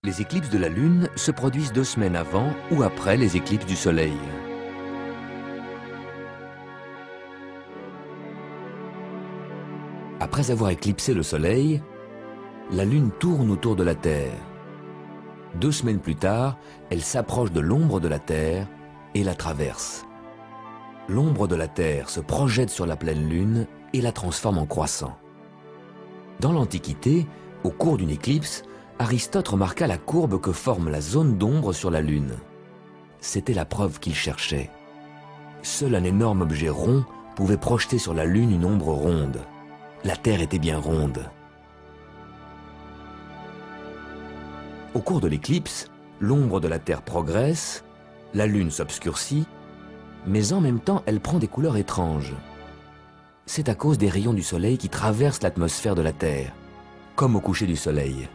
Les éclipses de la Lune se produisent 2 semaines avant ou après les éclipses du Soleil. Après avoir éclipsé le Soleil, la Lune tourne autour de la Terre. 2 semaines plus tard, elle s'approche de l'ombre de la Terre et la traverse. L'ombre de la Terre se projette sur la pleine Lune et la transforme en croissant. Dans l'Antiquité, au cours d'une éclipse, Aristote remarqua la courbe que forme la zone d'ombre sur la Lune. C'était la preuve qu'il cherchait. Seul un énorme objet rond pouvait projeter sur la Lune une ombre ronde. La Terre était bien ronde. Au cours de l'éclipse, l'ombre de la Terre progresse, la Lune s'obscurcit, mais en même temps elle prend des couleurs étranges. C'est à cause des rayons du Soleil qui traversent l'atmosphère de la Terre, comme au coucher du Soleil.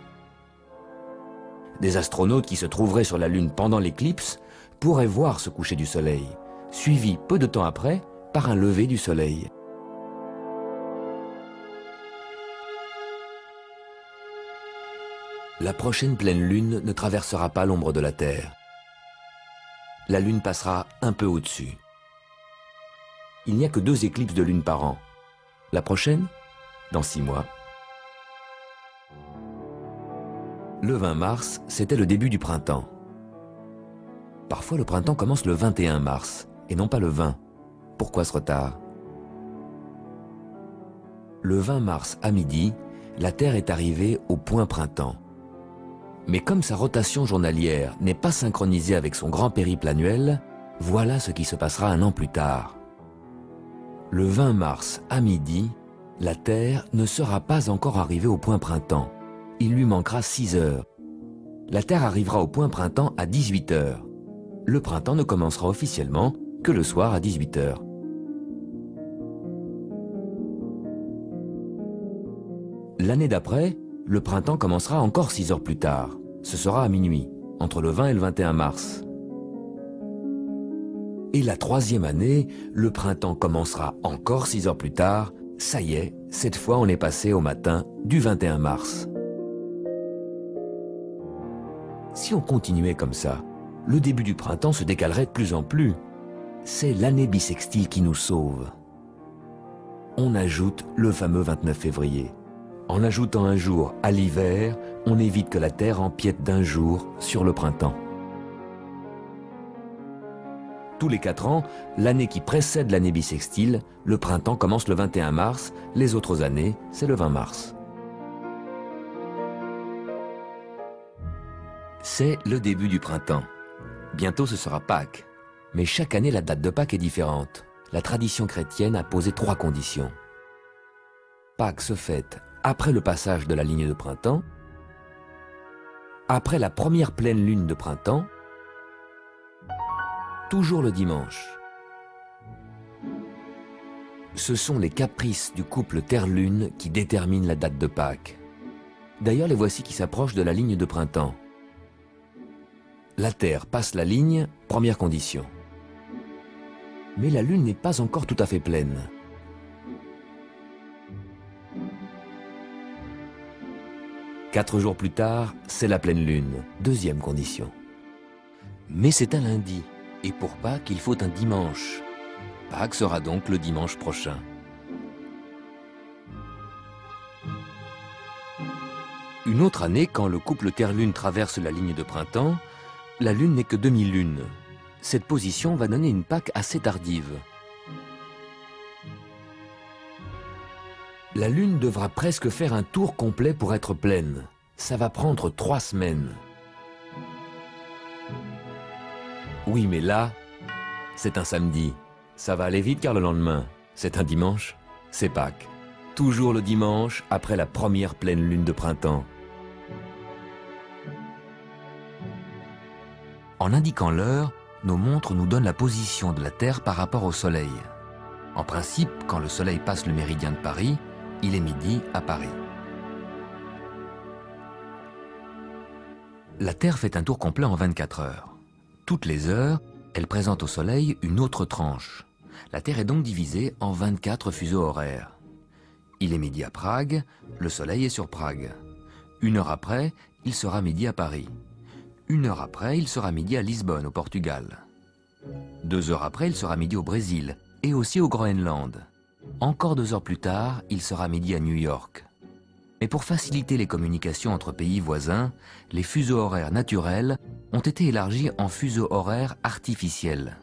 Des astronautes qui se trouveraient sur la Lune pendant l'éclipse pourraient voir ce coucher du Soleil, suivi peu de temps après par un lever du Soleil. La prochaine pleine Lune ne traversera pas l'ombre de la Terre. La Lune passera un peu au-dessus. Il n'y a que 2 éclipses de Lune par an. La prochaine, dans 6 mois. Le 20 mars, c'était le début du printemps. Parfois, le printemps commence le 21 mars, et non pas le 20. Pourquoi ce retard? Le 20 mars à midi, la Terre est arrivée au point printemps. Mais comme sa rotation journalière n'est pas synchronisée avec son grand périple annuel, voilà ce qui se passera 1 an plus tard. Le 20 mars à midi, la Terre ne sera pas encore arrivée au point printemps. Il lui manquera 6 heures. La Terre arrivera au point printemps à 18 heures. Le printemps ne commencera officiellement que le soir à 18 heures. L'année d'après, le printemps commencera encore 6 heures plus tard. Ce sera à minuit, entre le 20 et le 21 mars. Et la 3e année, le printemps commencera encore 6 heures plus tard. Ça y est, cette fois on est passé au matin du 21 mars. Si on continuait comme ça, le début du printemps se décalerait de plus en plus. C'est l'année bissextile qui nous sauve. On ajoute le fameux 29 février. En ajoutant un jour à l'hiver, on évite que la Terre empiète d'1 jour sur le printemps. Tous les 4 ans, l'année qui précède l'année bissextile, le printemps commence le 21 mars, les autres années, c'est le 20 mars. C'est le début du printemps. Bientôt ce sera Pâques. Mais chaque année, la date de Pâques est différente. La tradition chrétienne a posé 3 conditions. Pâques se fête après le passage de la ligne de printemps, après la première pleine lune de printemps, toujours le dimanche. Ce sont les caprices du couple Terre-Lune qui déterminent la date de Pâques. D'ailleurs, les voici qui s'approchent de la ligne de printemps. La Terre passe la ligne, première condition. Mais la Lune n'est pas encore tout à fait pleine. Quatre jours plus tard, c'est la pleine Lune, deuxième condition. Mais c'est un lundi, et pour Pâques, il faut un dimanche. Pâques sera donc le dimanche prochain. Une autre année, quand le couple Terre-Lune traverse la ligne de printemps, la Lune n'est que demi-lune. Cette position va donner une Pâques assez tardive. La Lune devra presque faire un tour complet pour être pleine. Ça va prendre 3 semaines. Oui, mais là, c'est un samedi. Ça va aller vite car le lendemain, c'est un dimanche, c'est Pâques. Toujours le dimanche après la première pleine lune de printemps. En indiquant l'heure, nos montres nous donnent la position de la Terre par rapport au Soleil. En principe, quand le Soleil passe le méridien de Paris, il est midi à Paris. La Terre fait un tour complet en 24 heures. Toutes les heures, elle présente au Soleil une autre tranche. La Terre est donc divisée en 24 fuseaux horaires. Il est midi à Prague, le Soleil est sur Prague. 1 heure après, il sera midi à Paris. 1 heure après, il sera midi à Lisbonne, au Portugal. 2 heures après, il sera midi au Brésil et aussi au Groenland. Encore 2 heures plus tard, il sera midi à New York. Mais pour faciliter les communications entre pays voisins, les fuseaux horaires naturels ont été élargis en fuseaux horaires artificiels.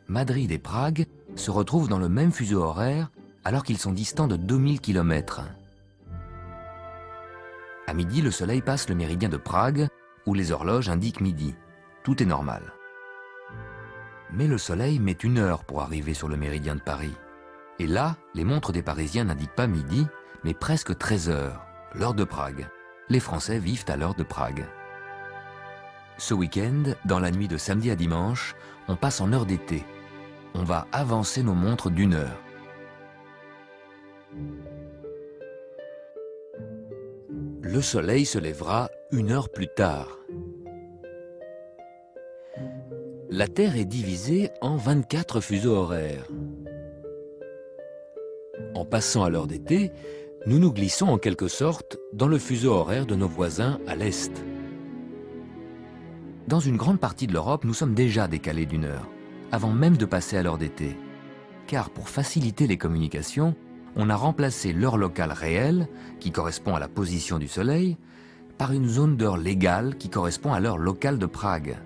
Madrid et Prague se retrouvent dans le même fuseau horaire alors qu'ils sont distants de 2000 km. À midi, le soleil passe le méridien de Prague où les horloges indiquent midi. Tout est normal. Mais le soleil met 1 heure pour arriver sur le méridien de Paris. Et là, les montres des Parisiens n'indiquent pas midi, mais presque 13 heures, l'heure de Prague. Les Français vivent à l'heure de Prague. Ce week-end, dans la nuit de samedi à dimanche, on passe en heure d'été. On va avancer nos montres d'1 heure. Le soleil se lèvera 1 heure plus tard. La Terre est divisée en 24 fuseaux horaires. En passant à l'heure d'été, nous nous glissons en quelque sorte dans le fuseau horaire de nos voisins à l'Est. Dans une grande partie de l'Europe, nous sommes déjà décalés d'1 heure, avant même de passer à l'heure d'été. Car pour faciliter les communications, on a remplacé l'heure locale réelle, qui correspond à la position du soleil, par une zone d'heure légale qui correspond à l'heure locale de Prague.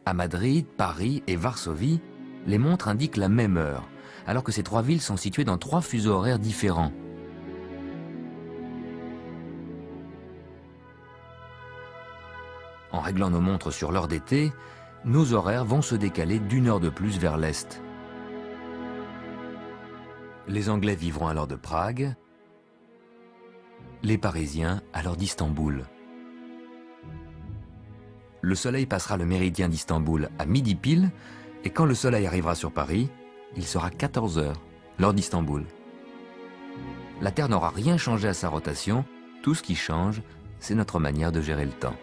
À Madrid, Paris et Varsovie, les montres indiquent la même heure, alors que ces 3 villes sont situées dans 3 fuseaux horaires différents. En réglant nos montres sur l'heure d'été, nos horaires vont se décaler d'1 heure de plus vers l'Est. Les Anglais vivront à l'heure de Prague, les Parisiens à l'heure d'Istanbul. Le soleil passera le méridien d'Istanbul à midi pile, et quand le soleil arrivera sur Paris, il sera 14 heures, l'heure d'Istanbul. La Terre n'aura rien changé à sa rotation, tout ce qui change, c'est notre manière de gérer le temps.